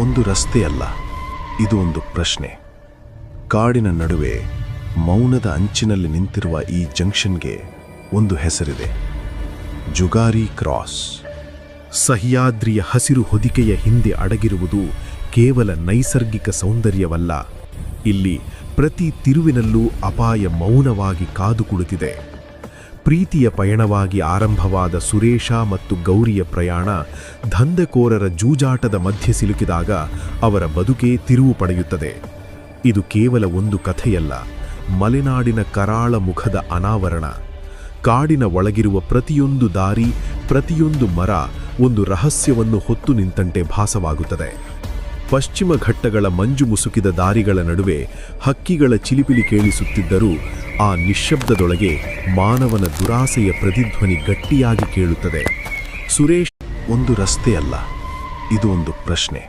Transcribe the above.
ಒಂದು ರಸ್ತೆಯಲ್ಲ, ಇದು ಒಂದು ಪ್ರಶ್ನೆ. ಕಾಡಿನ ನಡುವೆ ಮೌನದ ಅಂಚಿನಲ್ಲಿ ನಿಂತಿರುವ ಈ ಜಂಕ್ಷನ್ಗೆ ಒಂದು ಹೆಸರಿದೆ: ಜುಗಾರಿ ಕ್ರಾಸ್. ಸಹ್ಯಾದ್ರಿಯ ಹಸಿರು ಹೊದಿಕೆಯ ಹಿಂದೆ ಅಡಗಿರುವುದು ಕೇವಲ ನೈಸರ್ಗಿಕ ಸೌಂದರ್ಯವಲ್ಲ, ಇಲ್ಲಿ ಪ್ರತಿ ತಿರುವಿನಲ್ಲೂ ಅಪಾಯ ಮೌನವಾಗಿ ಕಾದು ಕುಳಿತಿದೆ. ಪ್ರೀತಿಯ ಪಯಣವಾಗಿ ಆರಂಭವಾದ ಸುರೇಶ ಮತ್ತು ಗೌರಿಯ ಪ್ರಯಾಣ ದಂಧೆಕೋರರ ಜೂಜಾಟದ ಮಧ್ಯೆ ಸಿಲುಕಿದಾಗ ಅವರ ಬದುಕೇ ತಿರುವು ಪಡೆಯುತ್ತದೆ. ಇದು ಕೇವಲ ಒಂದು ಕಥೆಯಲ್ಲ, ಮಲೆನಾಡಿನ ಕರಾಳ ಮುಖದ ಅನಾವರಣ. ಕಾಡಿನ ಒಳಗಿರುವ ಪ್ರತಿಯೊಂದು ದಾರಿ, ಪ್ರತಿಯೊಂದು ಮರ ಒಂದು ರಹಸ್ಯವನ್ನು ಹೊತ್ತು ನಿಂತಂತೆ ಭಾಸವಾಗುತ್ತದೆ. ಪಶ್ಚಿಮ ಘಟ್ಟಗಳ ಮಂಜು ಮುಸುಕಿದ ದಾರಿಗಳ ನಡುವೆ ಹಕ್ಕಿಗಳ ಚಿಲಿಪಿಲಿ ಕೇಳಿಸುತ್ತಿದ್ದರೂ ಆ ನಿಶ್ಶಬ್ದದೊಳಗೆ ಮಾನವನ ದುರಾಸೆಯ ಪ್ರತಿಧ್ವನಿ ಗಟ್ಟಿಯಾಗಿ ಕೇಳುತ್ತದೆ. ಸುರೇಶ್ ಒಂದು ರಸ್ತೆಯಲ್ಲ, ಇದು ಒಂದು ಪ್ರಶ್ನೆ.